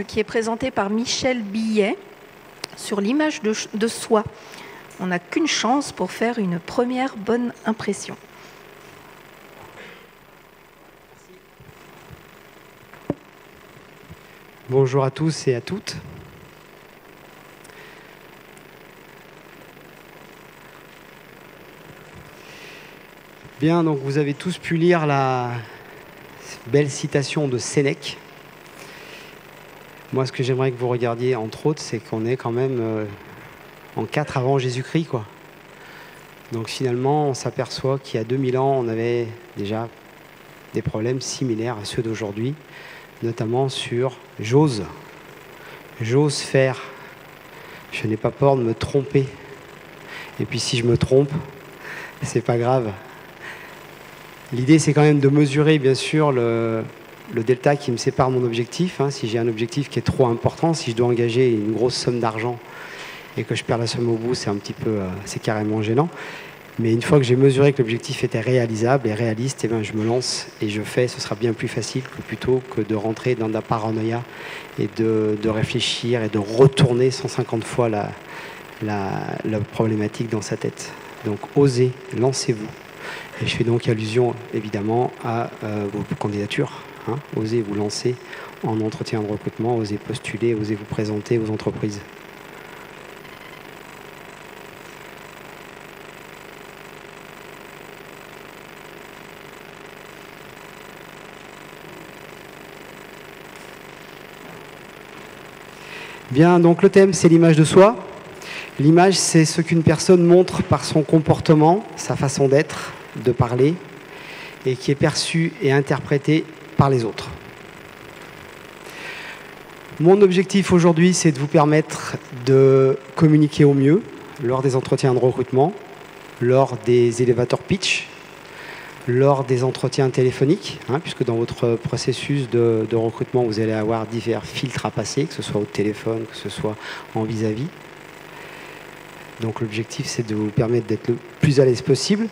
qui est présentée par Michel Billet sur l'image de soi. On n'a qu'une chance pour faire une première bonne impression. Bonjour à tous et à toutes. Bien, donc vous avez tous pu lire la belle citation de Sénèque. Moi, ce que j'aimerais que vous regardiez, entre autres, c'est qu'on est quand même en 4 avant Jésus-Christ, quoi. Donc finalement, on s'aperçoit qu'il y a 2000 ans, on avait déjà des problèmes similaires à ceux d'aujourd'hui, notamment sur « j'ose faire, je n'ai pas peur de me tromper. Et puis si je me trompe, c'est pas grave. » L'idée, c'est quand même de mesurer, bien sûr, le delta qui me sépare de mon objectif. Si j'ai un objectif qui est trop important, si je dois engager une grosse somme d'argent et que je perds la somme au bout, c'est un petit peu, c'est carrément gênant. Mais une fois que j'ai mesuré que l'objectif était réalisable et réaliste, eh bien, je me lance et je fais. Ce sera bien plus facile que plutôt que de rentrer dans la paranoïa et de réfléchir et de retourner 150 fois la problématique dans sa tête. Donc, osez, lancez-vous. Et je fais donc allusion, évidemment, à vos candidatures. Osez vous lancer en entretien de recrutement, osez postuler, osez vous présenter aux entreprises. Bien, donc le thème, c'est l'image de soi. L'image, c'est ce qu'une personne montre par son comportement, sa façon d'être, de parler, et qui est perçue et interprétée par les autres. Mon objectif aujourd'hui, c'est de vous permettre de communiquer au mieux lors des entretiens de recrutement, lors des elevator pitch, lors des entretiens téléphoniques, puisque dans votre processus de recrutement, vous allez avoir divers filtres à passer, que ce soit au téléphone, que ce soit en vis-à-vis. Donc l'objectif, c'est de vous permettre d'être le plus à l'aise possible.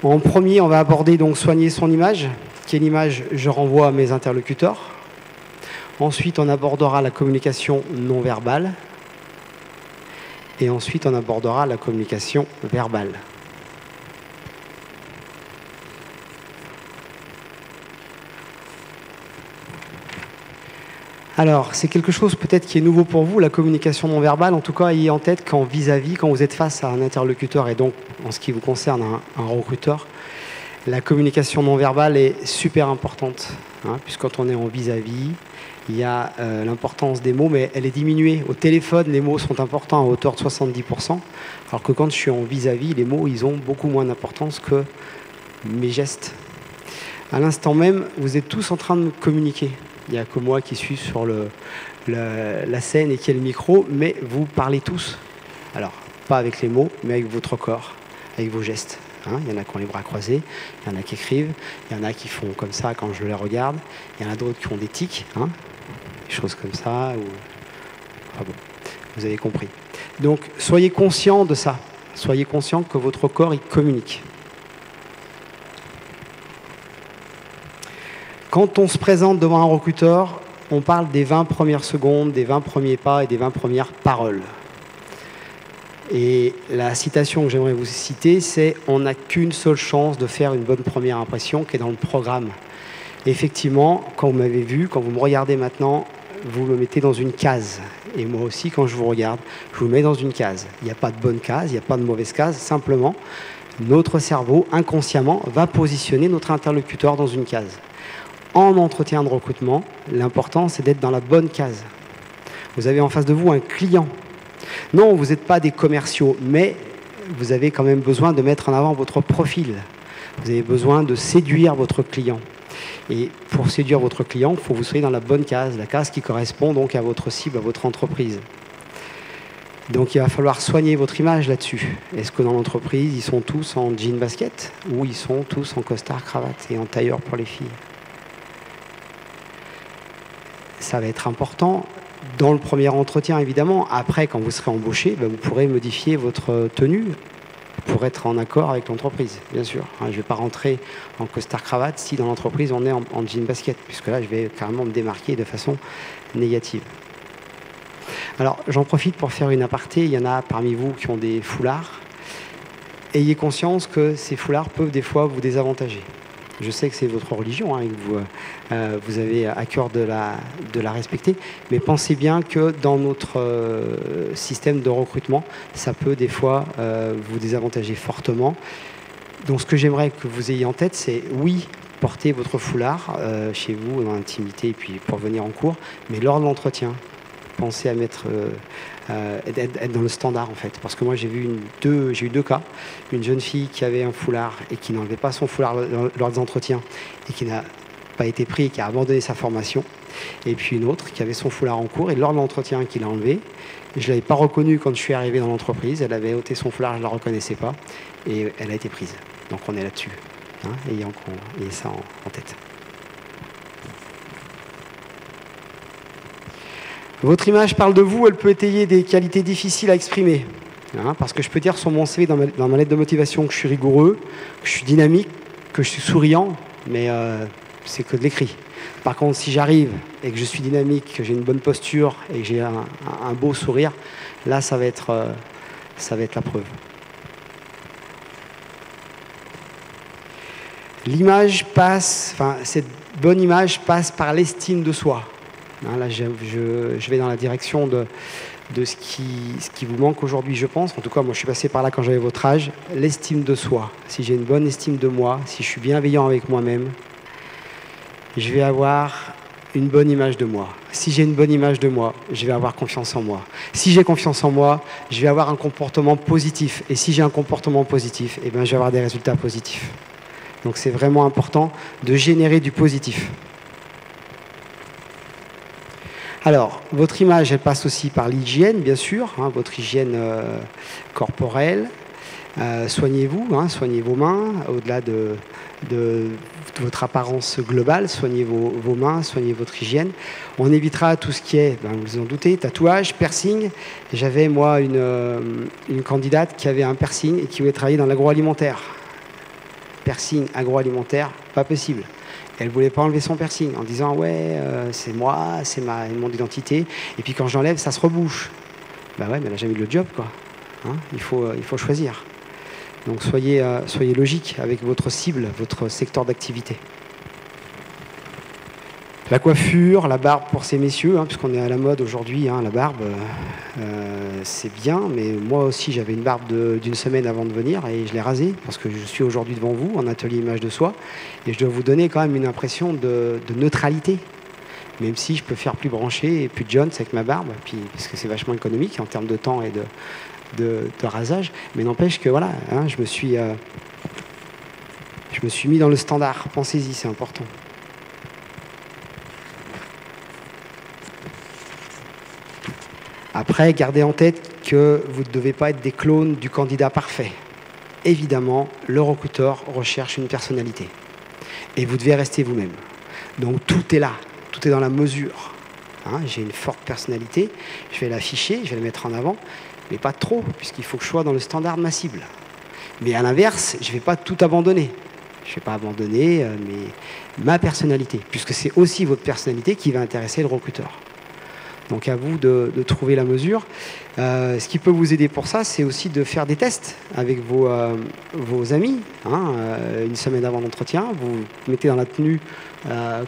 En premier, on va aborder donc soigner son image, qui est l'image je renvoie à mes interlocuteurs. Ensuite, on abordera la communication non verbale. Et ensuite, on abordera la communication verbale. Alors, c'est quelque chose peut-être qui est nouveau pour vous, la communication non verbale. En tout cas, ayez en tête qu'en vis-à-vis, quand vous êtes face à un interlocuteur et donc, en ce qui vous concerne, un recruteur, la communication non verbale est super importante. Puisque quand on est en vis-à-vis, il y a l'importance des mots, mais elle est diminuée. Au téléphone, les mots sont importants à hauteur de 70%, alors que quand je suis en vis-à-vis, les mots, ils ont beaucoup moins d'importance que mes gestes. À l'instant même, vous êtes tous en train de communiquer. Il n'y a que moi qui suis sur la scène et qui ai le micro, mais vous parlez tous. Alors, pas avec les mots, mais avec votre corps, avec vos gestes. Il y en a qui ont les bras croisés, il y en a qui écrivent, il y en a qui font comme ça quand je les regarde, il y en a d'autres qui ont des tics, des choses comme ça. Bon, vous avez compris. Donc, soyez conscient de ça. Soyez conscient que votre corps, il communique. Quand on se présente devant un recruteur, on parle des 20 premières secondes, des 20 premiers pas et des 20 premières paroles. Et la citation que j'aimerais vous citer, c'est « On n'a qu'une seule chance de faire une bonne première impression » qui est dans le programme. Et effectivement, quand vous m'avez vu, quand vous me regardez maintenant, vous me mettez dans une case. Et moi aussi, quand je vous regarde, je vous mets dans une case. Il n'y a pas de bonne case, il n'y a pas de mauvaise case. Simplement, notre cerveau, inconsciemment, va positionner notre interlocuteur dans une case. En entretien de recrutement, l'important, c'est d'être dans la bonne case. Vous avez en face de vous un client. Non, vous n'êtes pas des commerciaux, mais vous avez quand même besoin de mettre en avant votre profil. Vous avez besoin de séduire votre client. Et pour séduire votre client, il faut que vous soyez dans la bonne case, la case qui correspond donc à votre cible, à votre entreprise. Donc il va falloir soigner votre image là-dessus. Est-ce que dans l'entreprise, ils sont tous en jean basket ou ils sont tous en costard cravate et en tailleur pour les filles? Ça va être important dans le premier entretien, évidemment. Après, quand vous serez embauché, vous pourrez modifier votre tenue pour être en accord avec l'entreprise, bien sûr. Je ne vais pas rentrer en costard-cravate si dans l'entreprise on est en jean basket, puisque là je vais carrément me démarquer de façon négative. Alors j'en profite pour faire une aparté. Il y en a parmi vous qui ont des foulards. Ayez conscience que ces foulards peuvent des fois vous désavantager. Je sais que c'est votre religion et que vous avez à cœur de la respecter, mais pensez bien que dans notre système de recrutement, ça peut des fois vous désavantager fortement. Donc ce que j'aimerais que vous ayez en tête, c'est oui, portez votre foulard chez vous, dans l'intimité, et puis pour venir en cours, mais lors de l'entretien, pensez à être dans le standard en fait. Parce que moi j'ai eu deux cas. Une jeune fille qui avait un foulard et qui n'enlevait pas son foulard lors des entretiens et qui n'a pas été pris et qui a abandonné sa formation. Et puis une autre qui avait son foulard en cours et lors de l'entretien qui l'a enlevé. Je ne l'avais pas reconnue quand je suis arrivé dans l'entreprise. Elle avait ôté son foulard, je ne la reconnaissais pas et elle a été prise. Donc on est là-dessus. Ayez ça en tête. Votre image parle de vous, elle peut étayer des qualités difficiles à exprimer. Parce que je peux dire sur mon CV, dans ma lettre de motivation, que je suis rigoureux, que je suis dynamique, que je suis souriant, mais c'est que de l'écrit. Par contre, si j'arrive et que je suis dynamique, que j'ai une bonne posture et que j'ai un beau sourire, là, ça va être la preuve. L'image cette bonne image passe par l'estime de soi. Là, je vais dans la direction de ce qui vous manque aujourd'hui, je pense. En tout cas, moi, je suis passé par là quand j'avais votre âge. L'estime de soi. Si j'ai une bonne estime de moi, si je suis bienveillant avec moi-même, je vais avoir une bonne image de moi. Si j'ai une bonne image de moi, je vais avoir confiance en moi. Si j'ai confiance en moi, je vais avoir un comportement positif. Et si j'ai un comportement positif, je vais avoir des résultats positifs. Donc, c'est vraiment important de générer du positif. Alors, votre image, elle passe aussi par l'hygiène, bien sûr, votre hygiène corporelle. Soignez-vous, soignez vos mains, au-delà de votre apparence globale, soignez vos mains, soignez votre hygiène. On évitera tout ce qui est, vous vous en doutez, tatouage, piercing. J'avais, moi, une candidate qui avait un piercing et qui voulait travailler dans l'agroalimentaire. Piercing agroalimentaire, pas possible. Elle ne voulait pas enlever son piercing en disant « ouais, c'est moi, c'est mon identité. Et puis quand j'enlève, ça se rebouche. » Ouais, mais elle n'a jamais eu le job, quoi. Il faut choisir. Donc soyez logique avec votre cible, votre secteur d'activité. La coiffure, la barbe pour ces messieurs, puisqu'on est à la mode aujourd'hui, la barbe, c'est bien, mais moi aussi j'avais une barbe d'une semaine avant de venir et je l'ai rasée parce que je suis aujourd'hui devant vous en atelier image de soi et je dois vous donner quand même une impression de neutralité, même si je peux faire plus branché et plus Jones avec ma barbe, parce que c'est vachement économique en termes de temps et de rasage, mais n'empêche que voilà, je me suis mis dans le standard, pensez-y, c'est important. Après, gardez en tête que vous ne devez pas être des clones du candidat parfait. Évidemment, le recruteur recherche une personnalité. Et vous devez rester vous-même. Donc tout est là, tout est dans la mesure. J'ai une forte personnalité, je vais l'afficher, je vais la mettre en avant, mais pas trop, puisqu'il faut que je sois dans le standard de ma cible. Mais à l'inverse, je ne vais pas tout abandonner. Je ne vais pas abandonner ma personnalité, puisque c'est aussi votre personnalité qui va intéresser le recruteur. Donc à vous de trouver la mesure. Ce qui peut vous aider pour ça, c'est aussi de faire des tests avec vos amis. Une semaine avant l'entretien, vous mettez dans la tenue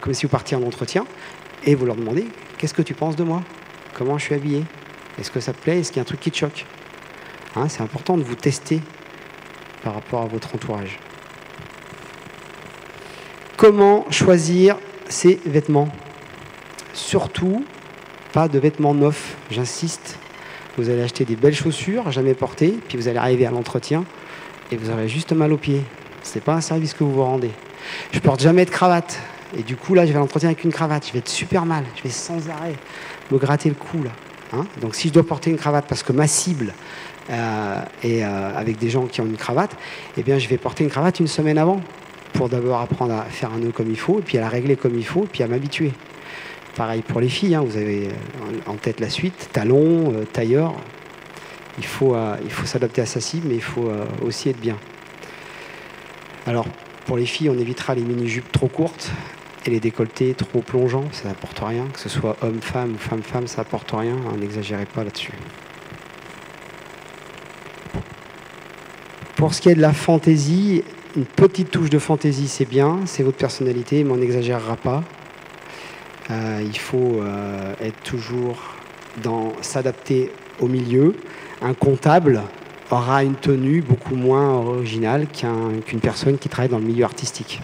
comme si vous partiez en entretien et vous leur demandez « Qu'est-ce que tu penses de moi? Comment je suis habillé? Est-ce que ça te plaît? Est-ce qu'il y a un truc qui te choque ?» C'est important de vous tester par rapport à votre entourage. Comment choisir ses vêtements? Surtout, pas de vêtements neufs, j'insiste. Vous allez acheter des belles chaussures, jamais portées, puis vous allez arriver à l'entretien et vous aurez juste mal aux pieds. Ce n'est pas un service que vous vous rendez. Je porte jamais de cravate. Et du coup, là, je vais à l'entretien avec une cravate. Je vais être super mal. Je vais sans arrêt me gratter le cou, là. Donc, si je dois porter une cravate parce que ma cible est avec des gens qui ont une cravate, eh bien, je vais porter une cravate une semaine avant pour d'abord apprendre à faire un nœud comme il faut, et puis à la régler comme il faut, et puis à m'habituer. Pareil pour les filles, vous avez en tête la suite, talons, tailleur. Il faut s'adapter à sa cible, mais il faut aussi être bien. Alors, pour les filles, on évitera les mini-jupes trop courtes et les décolletés trop plongeants, ça n'apporte rien. Que ce soit homme-femme ou femme-femme, ça n'apporte rien. N'exagérez pas là-dessus. Pour ce qui est de la fantaisie, une petite touche de fantaisie, c'est bien, c'est votre personnalité, mais on n'exagérera pas. Il faut être toujours dans s'adapter au milieu. Un comptable aura une tenue beaucoup moins originale qu'une personne qui travaille dans le milieu artistique.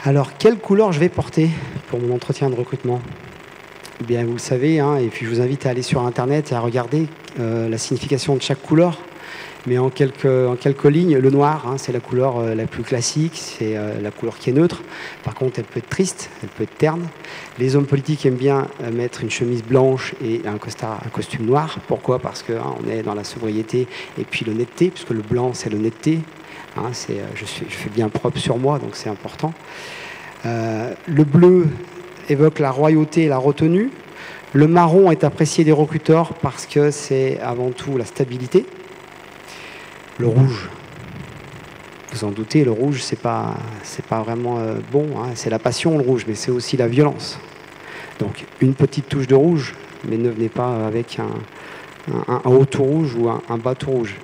Alors, quelle couleur je vais porter pour mon entretien de recrutement ? Eh bien, vous le savez, hein, et puis je vous invite à aller sur Internet et à regarder la signification de chaque couleur. Mais en quelques lignes, le noir, hein, c'est la couleur la plus classique, c'est la couleur qui est neutre. Par contre, elle peut être triste, elle peut être terne. Les hommes politiques aiment bien mettre une chemise blanche et un costume noir. Pourquoi ? Parce qu'on est dans la sobriété et puis l'honnêteté, puisque le blanc, c'est l'honnêteté. Hein, je fais bien propre sur moi, donc c'est important. Le bleu évoque la royauté et la retenue. Le marron est apprécié des recruteurs parce que c'est avant tout la stabilité. Le rouge, vous en doutez, le rouge, c'est pas vraiment bon. Hein, c'est la passion, le rouge, mais c'est aussi la violence. Donc, une petite touche de rouge, mais ne venez pas avec un haut tout rouge ou un bas tout rouge.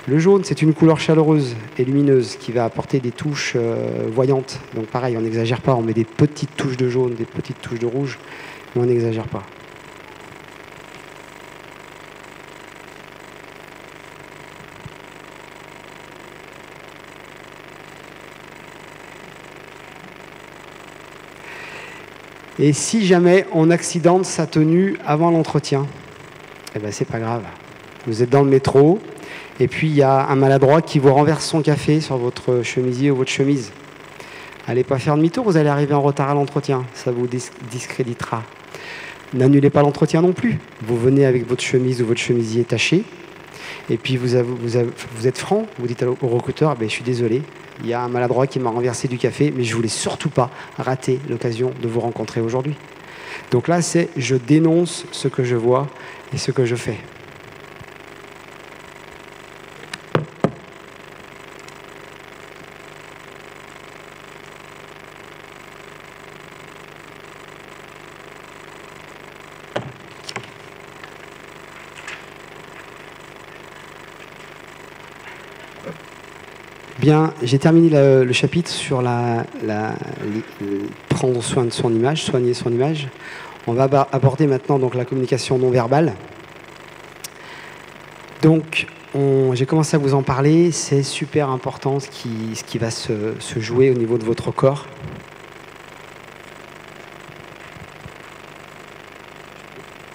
Le jaune, c'est une couleur chaleureuse et lumineuse qui va apporter des touches voyantes. Donc, pareil, on n'exagère pas, on met des petites touches de jaune, des petites touches de rouge, mais on n'exagère pas. Et si jamais on accidente sa tenue avant l'entretien, eh ben c'est pas grave. Vous êtes dans le métro, et puis il y a un maladroit qui vous renverse son café sur votre chemisier ou votre chemise. Allez pas faire demi-tour, vous allez arriver en retard à l'entretien. Ça vous discréditera. N'annulez pas l'entretien non plus. Vous venez avec votre chemise ou votre chemisier taché, et puis vous êtes franc, vous dites au recruteur, je suis désolé, il y a un maladroit qui m'a renversé du café, mais je ne voulais surtout pas rater l'occasion de vous rencontrer aujourd'hui. Donc là, c'est je dénonce ce que je vois et ce que je fais. Bien, j'ai terminé le chapitre sur prendre soin de son image, soigner son image. On va aborder maintenant donc la communication non verbale. Donc, j'ai commencé à vous en parler. C'est super important ce qui va se jouer au niveau de votre corps.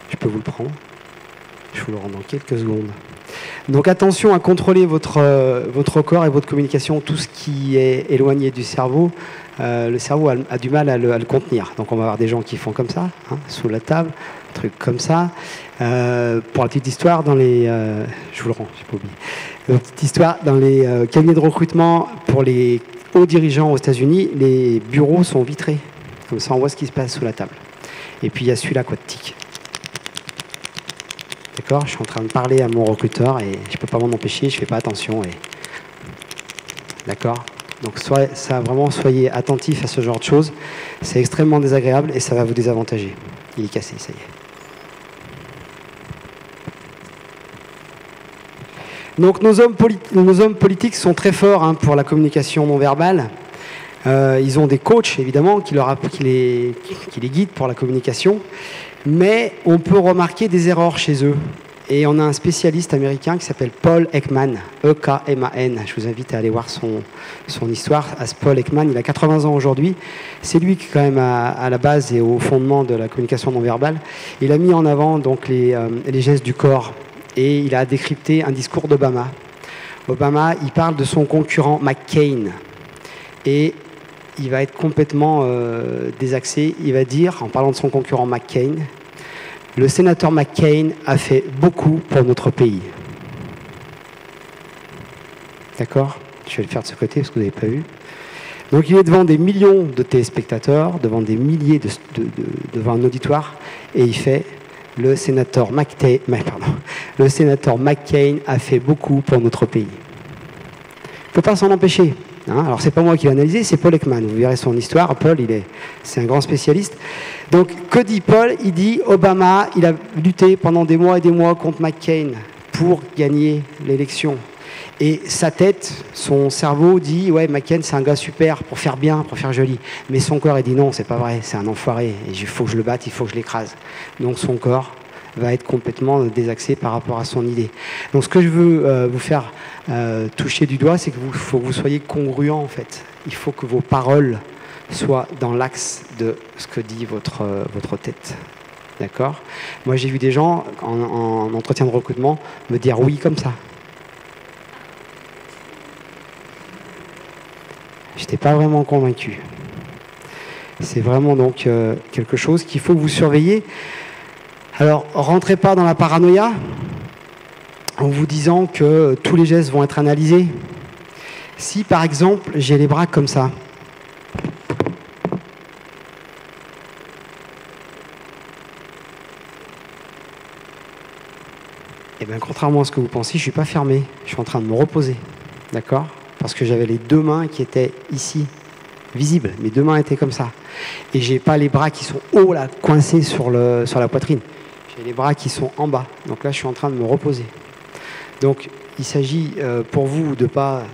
Je peux vous le prendre. Je vous le rends dans quelques secondes. Donc attention à contrôler votre corps et votre communication, tout ce qui est éloigné du cerveau. Le cerveau a du mal à le contenir. Donc on va avoir des gens qui font comme ça, hein, sous la table, un truc comme ça. Pour la petite histoire, je vous le rends, j'ai pas oublié. La petite histoire, dans les cabinets de recrutement pour les hauts dirigeants aux États-Unis, les bureaux sont vitrés. Comme ça, on voit ce qui se passe sous la table. Et puis il y a celui-là, quoi, de tic. D'accord, je suis en train de parler à mon recruteur et je ne peux pas m'en empêcher, je ne fais pas attention. D'accord ? Donc soyez attentifs à ce genre de choses. C'est extrêmement désagréable et ça va vous désavantager. Il est cassé, ça y est. Donc nos hommes politiques sont très forts pour la communication non verbale. Ils ont des coachs, évidemment, qui les guident pour la communication. Mais on peut remarquer des erreurs chez eux. Et on a un spécialiste américain qui s'appelle Paul Ekman, E-K-M-A-N. Je vous invite à aller voir son histoire. Paul Ekman, il a 80 ans aujourd'hui. C'est lui qui est quand même à la base et au fondement de la communication non verbale. Il a mis en avant donc les gestes du corps. Et il a décrypté un discours d'Obama. Obama, il parle de son concurrent McCain. Et il va être complètement désaxé. Il va dire, en parlant de son concurrent McCain, le sénateur McCain a fait beaucoup pour notre pays. D'accord ? Je vais le faire de ce côté parce que vous n'avez pas vu. Donc il est devant des millions de téléspectateurs, devant des milliers devant un auditoire, et il fait le sénateur McCain a fait beaucoup pour notre pays. Il ne peut pas s'en empêcher. Hein. Alors c'est pas moi qui l'ai analysé, c'est Paul Ekman. Vous verrez son histoire. Paul, c'est un grand spécialiste. Donc que dit Paul? Il dit Obama, il a lutté pendant des mois et des mois contre McCain pour gagner l'élection. Et sa tête, son cerveau dit ouais, McCain c'est un gars super pour faire bien, pour faire joli. Mais son corps il dit non, c'est pas vrai, c'est un enfoiré. Et il faut que je le batte, il faut que je l'écrase. Donc son corps va être complètement désaxé par rapport à son idée. Donc ce que je veux vous faire toucher du doigt, c'est qu'il faut que vous soyez congruent en fait. Il faut que vos paroles soient dans l'axe de ce que dit votre tête. D'accord? Moi j'ai vu des gens en entretien de recrutement me dire oui comme ça. Je n'étais pas vraiment convaincu. C'est vraiment donc quelque chose qu'il faut que vous surveillez. Alors, rentrez pas dans la paranoïa en vous disant que tous les gestes vont être analysés. Si, par exemple, j'ai les bras comme ça, et bien, contrairement à ce que vous pensez, je ne suis pas fermé. Je suis en train de me reposer. D'accord ? Parce que j'avais les deux mains qui étaient ici, visibles. Mes deux mains étaient comme ça. Et j'ai pas les bras qui sont hauts, là, coincés sur la poitrine. J'ai les bras qui sont en bas. Donc là, je suis en train de me reposer. Donc, il s'agit pour vous de ne pas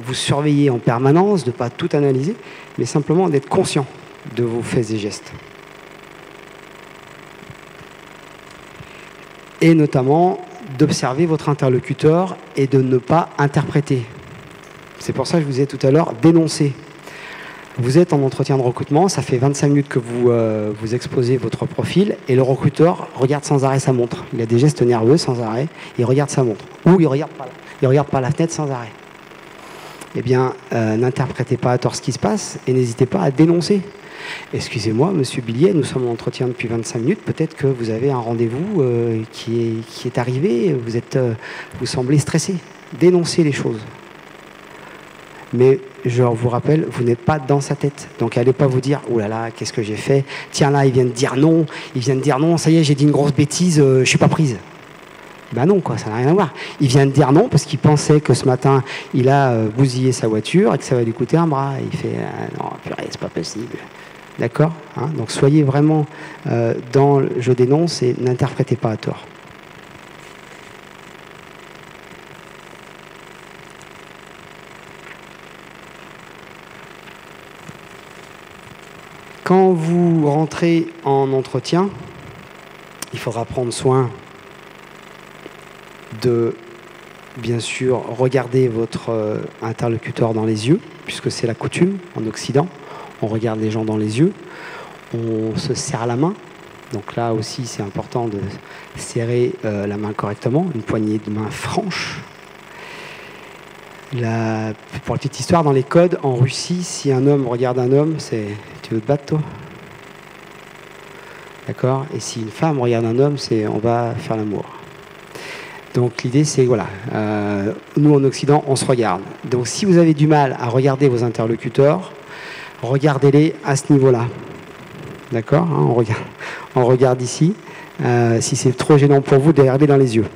vous surveiller en permanence, de ne pas tout analyser, mais simplement d'être conscient de vos faits et gestes. Et notamment d'observer votre interlocuteur et de ne pas interpréter. C'est pour ça que je vous ai tout à l'heure dénoncé. Vous êtes en entretien de recrutement, ça fait 25 minutes que vous exposez votre profil et le recruteur regarde sans arrêt sa montre. Il a des gestes nerveux sans arrêt, il regarde sa montre. Ou il regarde par la fenêtre sans arrêt. Eh bien, n'interprétez pas à tort ce qui se passe et n'hésitez pas à dénoncer. Excusez-moi, monsieur Billiet, nous sommes en entretien depuis 25 minutes, peut-être que vous avez un rendez-vous qui est arrivé, vous semblez stressé. Dénoncez les choses. Mais je vous rappelle, vous n'êtes pas dans sa tête. Donc allez pas vous dire, oh là là, qu'est-ce que j'ai fait? Tiens là, il vient de dire non, ça y est, j'ai dit une grosse bêtise, je suis pas prise. Ben non, quoi, ça n'a rien à voir. Il vient de dire non parce qu'il pensait que ce matin, il a bousillé sa voiture et que ça va lui coûter un bras. Il fait, non, purée, c'est pas possible. D'accord, hein? Donc soyez vraiment dans le je dénonce et n'interprétez pas à tort. Quand vous rentrez en entretien, il faudra prendre soin de, bien sûr, regarder votre interlocuteur dans les yeux, puisque c'est la coutume en Occident. On regarde les gens dans les yeux, on se serre la main. Donc là aussi, c'est important de serrer la main correctement, une poignée de main franche. Pour la petite histoire, dans les codes, en Russie, si un homme regarde un homme, c'est « tu veux te battre, toi ?» D'accord? Et si une femme regarde un homme, c'est « on va faire l'amour ». Donc l'idée, c'est, voilà, nous en Occident, on se regarde. Donc si vous avez du mal à regarder vos interlocuteurs, regardez-les à ce niveau-là. D'accord, hein, on regarde ici. Si c'est trop gênant pour vous, regardez dans les yeux.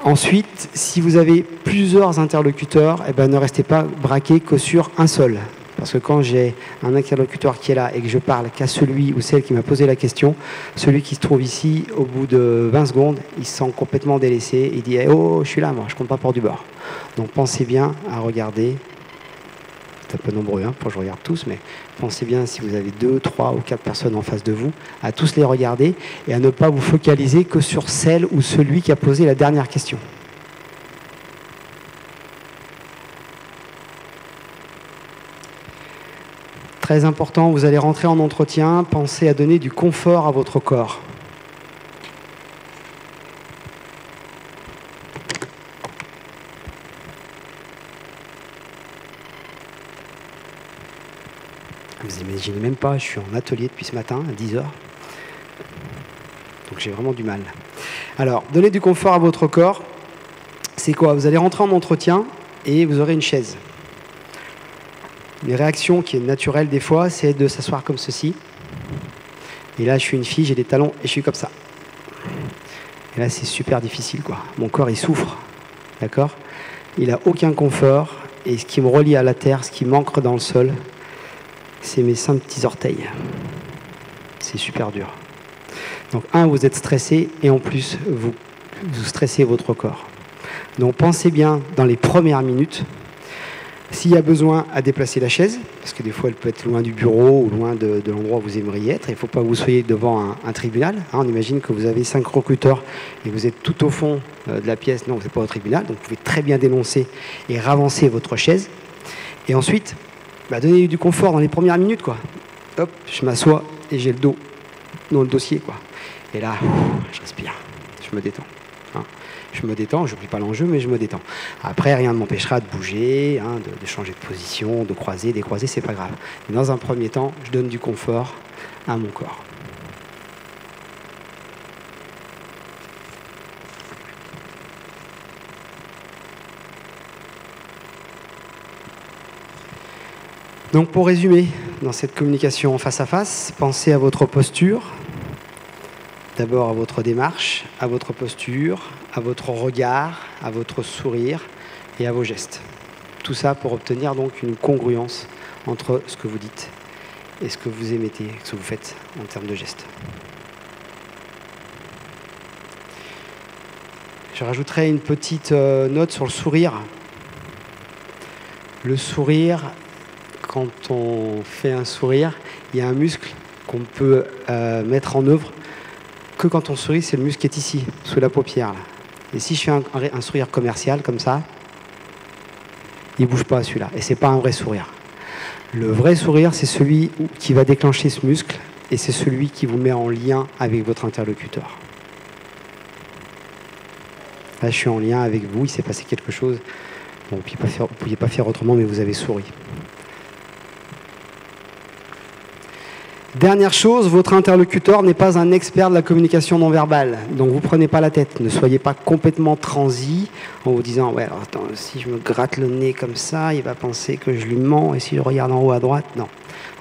Ensuite, si vous avez plusieurs interlocuteurs, eh ben, ne restez pas braqué que sur un seul. Parce que quand j'ai un interlocuteur qui est là et que je parle qu'à celui ou celle qui m'a posé la question, celui qui se trouve ici, au bout de 20 secondes, il se sent complètement délaissé. Il dit oh, je suis là, moi, je compte pas pour du beurre. Donc pensez bien à regarder. C'est un peu nombreux, hein, pour que je regarde tous, mais pensez bien, si vous avez 2, 3 ou 4 personnes en face de vous, à tous les regarder et à ne pas vous focaliser que sur celle ou celui qui a posé la dernière question. Très important, vous allez rentrer en entretien, pensez à donner du confort à votre corps. Vous imaginez même pas, je suis en atelier depuis ce matin à 10h. Donc j'ai vraiment du mal. Alors, donner du confort à votre corps, c'est quoi? Vous allez rentrer en entretien et vous aurez une chaise. Une réaction qui est naturelle des fois, c'est de s'asseoir comme ceci. Et là, je suis une fille, j'ai des talons et je suis comme ça. Et là, c'est super difficile, quoi. Mon corps, il souffre, d'accord? Il n'a aucun confort. Et ce qui me relie à la terre, ce qui m'ancre dans le sol, c'est mes 5 petits orteils. C'est super dur. Donc, vous êtes stressé et en plus, vous stressez votre corps. Donc, pensez bien dans les premières minutes, s'il y a besoin à déplacer la chaise, parce que des fois, elle peut être loin du bureau ou loin de l'endroit où vous aimeriez être. Il ne faut pas que vous soyez devant un tribunal. On imagine que vous avez 5 recruteurs et vous êtes tout au fond de la pièce. Non, vous n'êtes pas au tribunal. Donc, vous pouvez très bien dénoncer et ravancer votre chaise. Et ensuite, donnez du confort dans les premières minutes, quoi. Hop, je m'assois et j'ai le dos dans le dossier, quoi. Et là, je respire, je me détends. Je me détends, je n'oublie pas l'enjeu, mais je me détends. Après, rien ne m'empêchera de bouger, de changer de position, de croiser, décroiser, c'est pas grave. Mais dans un premier temps, je donne du confort à mon corps. Donc pour résumer, dans cette communication face à face, pensez à votre posture. D'abord à votre démarche, à votre posture, à votre regard, à votre sourire et à vos gestes. Tout ça pour obtenir donc une congruence entre ce que vous dites et ce que vous émettez, ce que vous faites en termes de gestes. Je rajouterai une petite note sur le sourire. Le sourire, quand on fait un sourire, il y a un muscle qu'on peut mettre en œuvre que quand on sourit, c'est le muscle qui est ici, sous la paupière. Là. Et si je fais un sourire commercial comme ça, il ne bouge pas celui-là. Et ce n'est pas un vrai sourire. Le vrai sourire, c'est celui qui va déclencher ce muscle et c'est celui qui vous met en lien avec votre interlocuteur. Là, je suis en lien avec vous, il s'est passé quelque chose. Bon, vous ne pouviez pas faire autrement, mais vous avez souri. Dernière chose, votre interlocuteur n'est pas un expert de la communication non verbale. Donc vous ne prenez pas la tête. Ne soyez pas complètement transi en vous disant « Ouais, alors attends, si je me gratte le nez comme ça, il va penser que je lui mens. Et si je regarde en haut à droite, non. »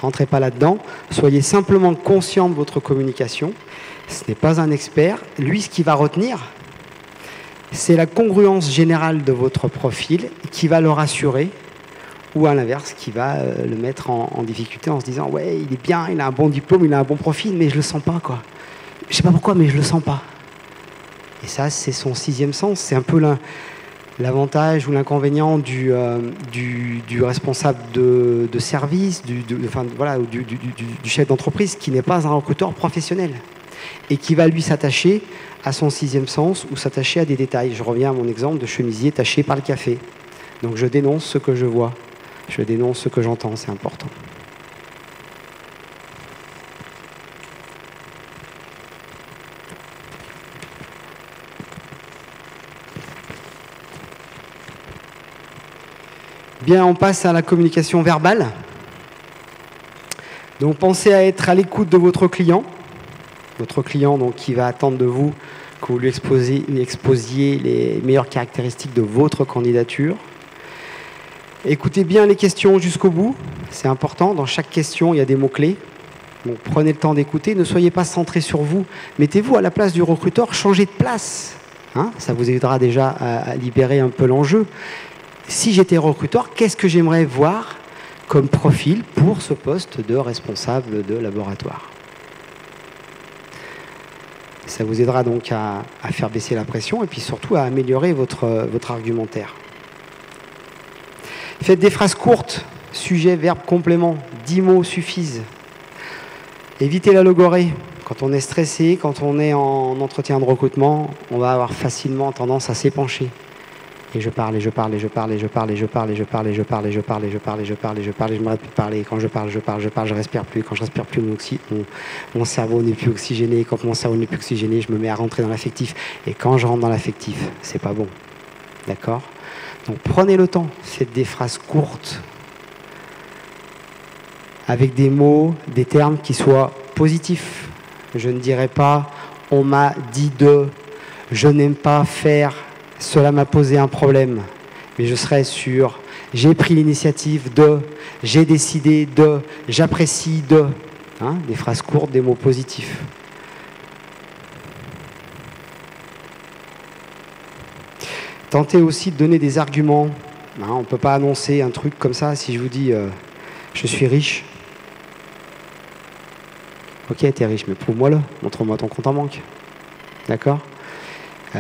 Rentrez pas là-dedans. Soyez simplement conscient de votre communication. Ce n'est pas un expert. Lui, ce qu'il va retenir, c'est la congruence générale de votre profil qui va le rassurer. Ou à l'inverse, qui va le mettre en difficulté en se disant « Ouais, il est bien, il a un bon diplôme, il a un bon profil, mais je le sens pas, quoi. Je sais pas pourquoi, mais je le sens pas. » Et ça, c'est son 6e sens. C'est un peu l'avantage ou l'inconvénient du responsable de service, du chef d'entreprise, qui n'est pas un recruteur professionnel et qui va lui s'attacher à son 6e sens ou s'attacher à des détails. Je reviens à mon exemple de chemisier taché par le café. Donc je dénonce ce que je vois. Je dénonce ce que j'entends, c'est important. Bien, on passe à la communication verbale. Donc pensez à être à l'écoute de votre client. Votre client donc, qui va attendre de vous que vous lui exposiez les meilleures caractéristiques de votre candidature. Écoutez bien les questions jusqu'au bout, c'est important. Dans chaque question, il y a des mots-clés. Donc prenez le temps d'écouter, ne soyez pas centré sur vous. Mettez-vous à la place du recruteur, changez de place. Ça vous aidera déjà à libérer un peu l'enjeu. Si j'étais recruteur, qu'est-ce que j'aimerais voir comme profil pour ce poste de responsable de laboratoire? Ça vous aidera donc à faire baisser la pression et puis surtout à améliorer votre argumentaire. Faites des phrases courtes, sujet, verbe, complément, 10 mots suffisent. Évitez la logorée. Quand on est stressé, quand on est en entretien de recrutement, on va avoir facilement tendance à s'épancher. Et je parle, et je parle, et je parle, et je parle, et je parle, et je parle, et je parle, et je parle, et je parle, et je parle, et je parle, et je m'arrête plus de parler. Et quand je parle, je respire plus. Quand je respire plus, mon cerveau n'est plus oxygéné. Quand mon cerveau n'est plus oxygéné, je me mets à rentrer dans l'affectif. Et quand je rentre dans l'affectif, c'est pas bon. D'accord ? Donc prenez le temps, faites des phrases courtes, avec des mots, des termes qui soient positifs. Je ne dirai pas « on m'a dit de »,« je n'aime pas faire »,« cela m'a posé un problème ». Mais je serai sur j'ai pris l'initiative de, j'ai décidé de, j'apprécie de. Hein, des phrases courtes, des mots positifs. Tentez aussi de donner des arguments. Hein, on ne peut pas annoncer un truc comme ça si je vous dis je suis riche. Ok, t'es riche, mais prouve-moi-le. Montre-moi ton compte en banque. D'accord ?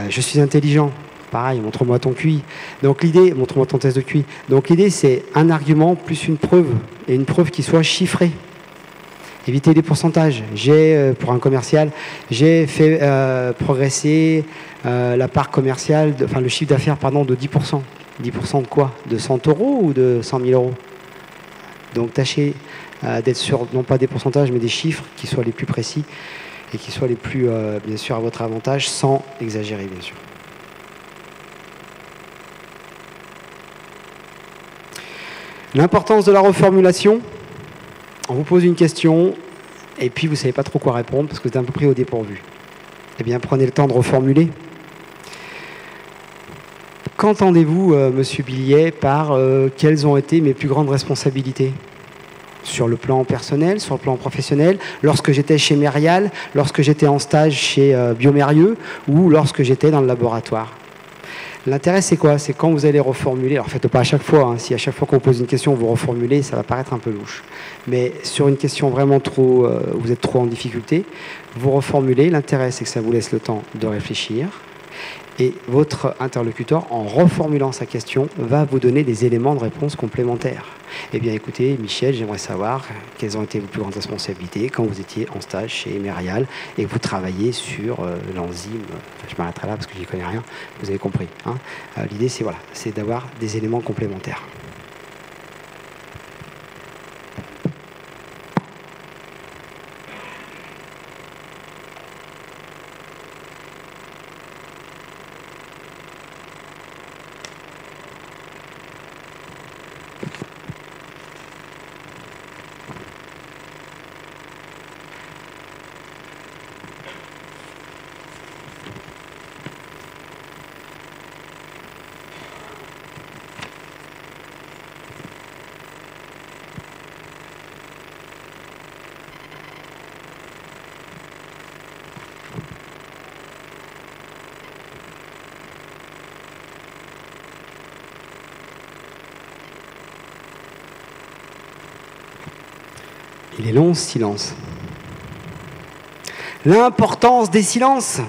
Je suis intelligent. Pareil, montre-moi ton QI. Donc l'idée, montre-moi ton test de QI. Donc l'idée, c'est un argument plus une preuve, et une preuve qui soit chiffrée. Évitez les pourcentages. Pour un commercial, j'ai fait progresser la part commerciale, enfin le chiffre d'affaires, pardon, de 10%. 10% de quoi? De 100 € ou de 100 000 €? Donc tâchez d'être sur, non pas des pourcentages, mais des chiffres qui soient les plus précis et qui soient les plus, bien sûr, à votre avantage, sans exagérer, bien sûr. L'importance de la reformulation. On vous pose une question et puis vous ne savez pas trop quoi répondre parce que vous êtes un peu pris au dépourvu. Eh bien, prenez le temps de reformuler. Qu'entendez-vous, Monsieur Billiet, par quelles ont été mes plus grandes responsabilités? Sur le plan personnel, sur le plan professionnel, lorsque j'étais chez Mérial, lorsque j'étais en stage chez Biomérieux ou lorsque j'étais dans le laboratoire. L'intérêt, c'est quoi? C'est quand vous allez reformuler. Alors, faites pas à chaque fois. Hein. Si à chaque fois qu'on pose une question, vous reformulez, ça va paraître un peu louche. Mais sur une question vraiment trop, vous êtes trop en difficulté, vous reformulez. L'intérêt, c'est que ça vous laisse le temps de réfléchir. Et votre interlocuteur, en reformulant sa question, va vous donner des éléments de réponse complémentaires. Eh bien, écoutez, Michel, j'aimerais savoir quelles ont été vos plus grandes responsabilités quand vous étiez en stage chez Mérial et vous travaillez sur l'enzyme. Enfin, je m'arrêterai là parce que j'y connais rien. Vous avez compris. Hein. L'idée, c'est voilà, c'est d'avoir des éléments complémentaires. Il est long, ce silence. L'importance des silences.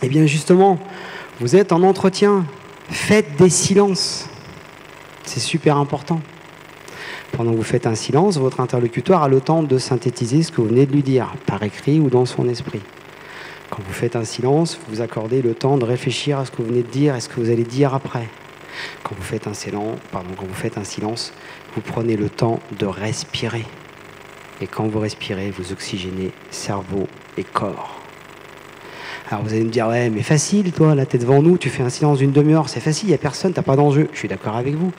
Eh bien, justement, vous êtes en entretien. Faites des silences. C'est super important. Pendant que vous faites un silence, votre interlocuteur a le temps de synthétiser ce que vous venez de lui dire, par écrit ou dans son esprit. Quand vous faites un silence, vous accordez le temps de réfléchir à ce que vous venez de dire et ce que vous allez dire après. Quand vous faites un silence, vous prenez le temps de respirer. Et quand vous respirez, vous oxygénez cerveau et corps. Alors vous allez me dire, ouais, mais facile, toi, là, t'es devant nous, tu fais un silence d'une demi-heure, c'est facile, il n'y a personne, t'as pas d'enjeu. Je suis d'accord avec vous.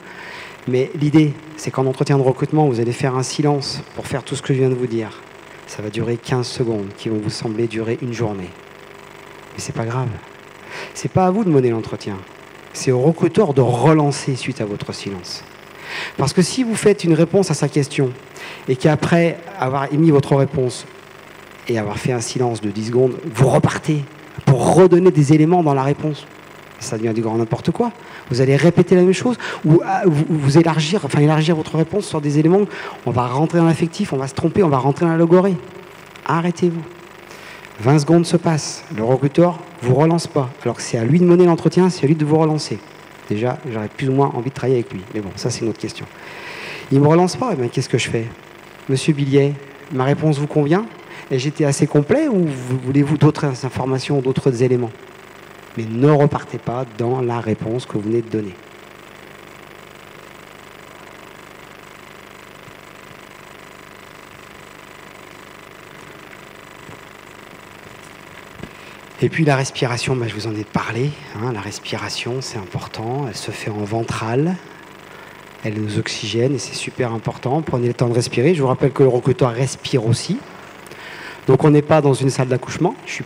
Mais l'idée, c'est qu'en entretien de recrutement, vous allez faire un silence pour faire tout ce que je viens de vous dire. Ça va durer 15 secondes, qui vont vous sembler durer une journée. Mais c'est pas grave. C'est pas à vous de mener l'entretien. C'est au recruteur de relancer suite à votre silence. Parce que si vous faites une réponse à sa question et qu'après avoir émis votre réponse et avoir fait un silence de 10 secondes, vous repartez pour redonner des éléments dans la réponse, ça devient du grand n'importe quoi. Vous allez répéter la même chose ou vous élargir votre réponse sur des éléments. On va rentrer dans l'affectif, on va se tromper, on va rentrer dans la logorée. Arrêtez-vous. 20 secondes se passent. Le recruteur ne vous relance pas. Alors que c'est à lui de mener l'entretien, c'est à lui de vous relancer. Déjà, j'aurais plus ou moins envie de travailler avec lui. Mais bon, ça, c'est une autre question. Il ne me relance pas, eh bien, qu'est-ce que je fais? Monsieur Billiet, ma réponse vous convient? Et j'étais assez complet ou voulez-vous d'autres informations, d'autres éléments? Mais ne repartez pas dans la réponse que vous venez de donner. Et puis la respiration, je vous en ai parlé. Hein, la respiration, c'est important. Elle se fait en ventral. Elle nous oxygène et c'est super important. Prenez le temps de respirer. Je vous rappelle que le recruteur respire aussi. Donc on n'est pas dans une salle d'accouchement. Je suis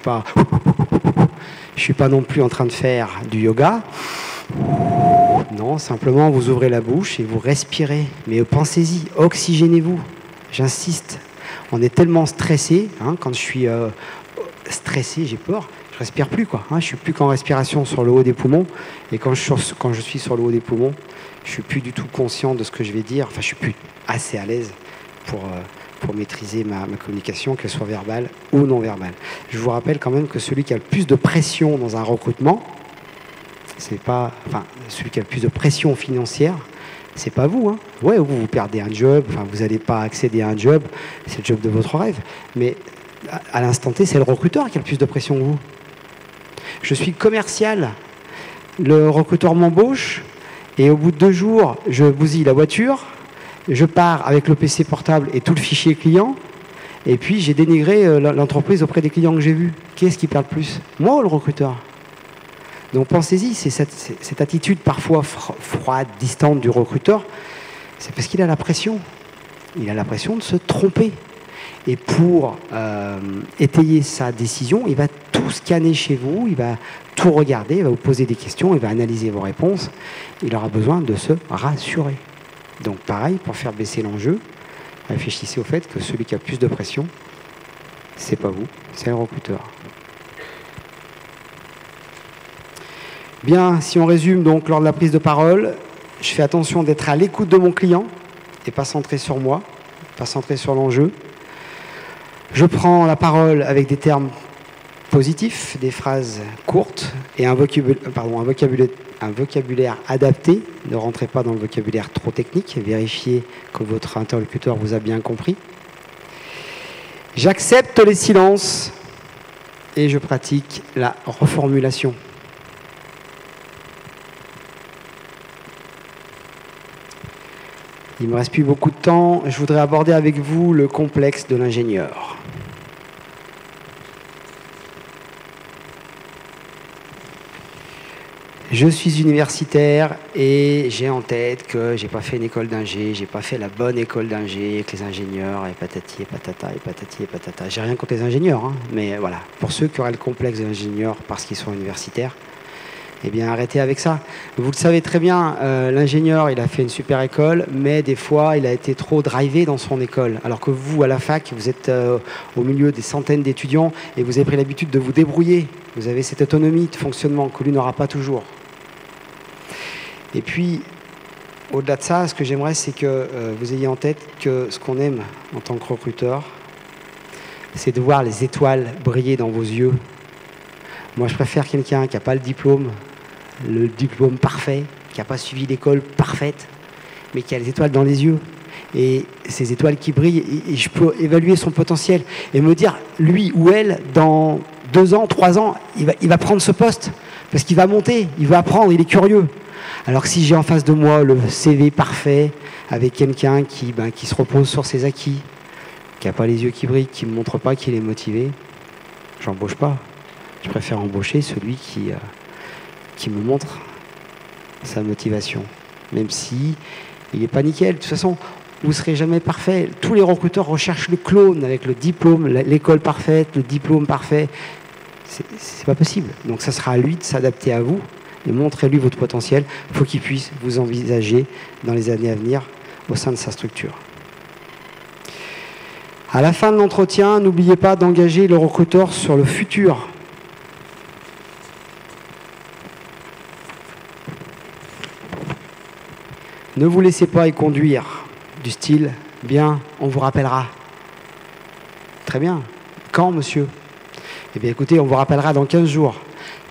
pas non plus en train de faire du yoga. Non, simplement vous ouvrez la bouche et vous respirez. Mais pensez-y, oxygénez-vous. J'insiste. On est tellement stressé, hein, quand je suis stressé, j'ai peur, je respire plus, quoi. Hein, je suis plus qu'en respiration sur le haut des poumons. Et quand je suis sur le haut des poumons, je suis plus du tout conscient de ce que je vais dire. Enfin, je suis plus assez à l'aise pour maîtriser ma communication, qu'elle soit verbale ou non verbale. Je vous rappelle quand même que celui qui a le plus de pression dans un recrutement, c'est pas, enfin, celui qui a le plus de pression financière, c'est pas vous. Hein. Ouais, vous perdez un job, enfin, vous n'allez pas accéder à un job, c'est le job de votre rêve. Mais à l'instant T, c'est le recruteur qui a le plus de pression que vous. Je suis commercial, le recruteur m'embauche, et au bout de 2 jours, je bousille la voiture, je pars avec le PC portable et tout le fichier client, et puis j'ai dénigré l'entreprise auprès des clients que j'ai vus. Qui est-ce qui perd le plus? Moi ou le recruteur? Donc pensez-y, c'est cette attitude parfois froide, distante du recruteur, c'est parce qu'il a la pression. Il a la pression de se tromper. Et pour étayer sa décision, il va tout scanner chez vous, il va tout regarder, il va vous poser des questions, il va analyser vos réponses. Il aura besoin de se rassurer. Donc pareil, pour faire baisser l'enjeu, réfléchissez au fait que celui qui a plus de pression, c'est pas vous, c'est le recruteur. Bien, si on résume donc lors de la prise de parole, je fais attention d'être à l'écoute de mon client et pas centré sur moi, pas centré sur l'enjeu. Je prends la parole avec des termes positifs, des phrases courtes et un vocabulaire adapté. Ne rentrez pas dans le vocabulaire trop technique, vérifiez que votre interlocuteur vous a bien compris. J'accepte les silences et je pratique la reformulation. Il ne me reste plus beaucoup de temps. Je voudrais aborder avec vous le complexe de l'ingénieur. Je suis universitaire et j'ai en tête que j'ai pas fait une école d'ingé, j'ai pas fait la bonne école d'ingé avec les ingénieurs et patati et patata et patati et patata. J'ai rien contre les ingénieurs, hein, mais voilà. Pour ceux qui auraient le complexe de l'ingénieur parce qu'ils sont universitaires, eh bien, arrêtez avec ça. Vous le savez très bien, l'ingénieur, il a fait une super école, mais des fois, il a été trop drivé dans son école. Alors que vous, à la fac, vous êtes au milieu des centaines d'étudiants et vous avez pris l'habitude de vous débrouiller. Vous avez cette autonomie de fonctionnement que lui n'aura pas toujours. Et puis, au-delà de ça, ce que j'aimerais, c'est que vous ayez en tête que ce qu'on aime en tant que recruteur, c'est de voir les étoiles briller dans vos yeux. Moi, je préfère quelqu'un qui n'a pas le diplôme parfait, qui n'a pas suivi l'école parfaite, mais qui a les étoiles dans les yeux. Et ces étoiles qui brillent, et je peux évaluer son potentiel et me dire, lui ou elle, dans 2 ans, 3 ans, il va prendre ce poste, parce qu'il va monter, il va apprendre, il est curieux. Alors que si j'ai en face de moi le CV parfait, avec quelqu'un qui se repose sur ses acquis, qui n'a pas les yeux qui brillent, qui ne me montre pas qu'il est motivé, j'embauche pas. Je préfère embaucher celui qui me montre sa motivation. Même si il n'est pas nickel. De toute façon, vous ne serez jamais parfait. Tous les recruteurs recherchent le clone avec le diplôme, l'école parfaite, le diplôme parfait. C'est pas possible. Donc ça sera à lui de s'adapter à vous et montrez-lui votre potentiel. Il faut qu'il puisse vous envisager dans les années à venir au sein de sa structure. À la fin de l'entretien, n'oubliez pas d'engager le recruteur sur le futur. Ne vous laissez pas y conduire du style « Bien, on vous rappellera ». Très bien. Quand, monsieur? Eh bien, écoutez, on vous rappellera dans 15 jours.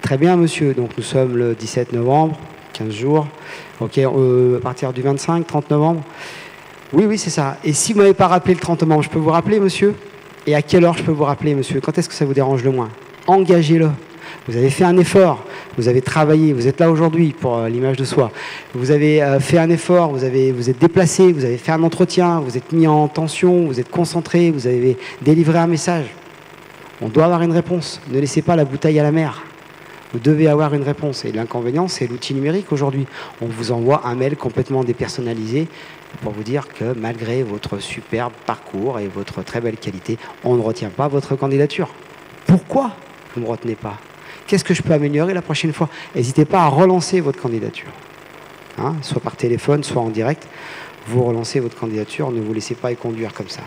Très bien, monsieur. Donc, nous sommes le 17 novembre, 15 jours. OK, à partir du 25, 30 novembre. Oui, c'est ça. Et si vous ne m'avez pas rappelé le 30 novembre, je peux vous rappeler, monsieur? Et à quelle heure je peux vous rappeler, monsieur? Quand est-ce que ça vous dérange le moins? Engagez-le. Vous avez fait un effort, vous avez travaillé, vous êtes là aujourd'hui pour l'image de soi. Vous avez fait un effort, vous êtes déplacé, vous avez fait un entretien, vous êtes mis en tension, vous êtes concentré, vous avez délivré un message. On doit avoir une réponse. Ne laissez pas la bouteille à la mer. Vous devez avoir une réponse. Et l'inconvénient, c'est l'outil numérique aujourd'hui. On vous envoie un mail complètement dépersonnalisé pour vous dire que malgré votre superbe parcours et votre très belle qualité, on ne retient pas votre candidature. Pourquoi vous ne me retenez pas? Qu'est-ce que je peux améliorer la prochaine fois? N'hésitez pas à relancer votre candidature. hein, soit par téléphone, soit en direct. Vous relancez votre candidature, ne vous laissez pas éconduire comme ça.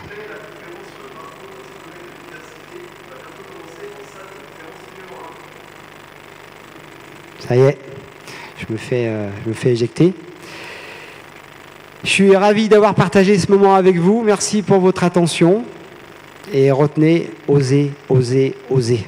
Ça y est, je me fais éjecter. Je suis ravi d'avoir partagé ce moment avec vous. Merci pour votre attention. Et retenez, osez, osez, osez.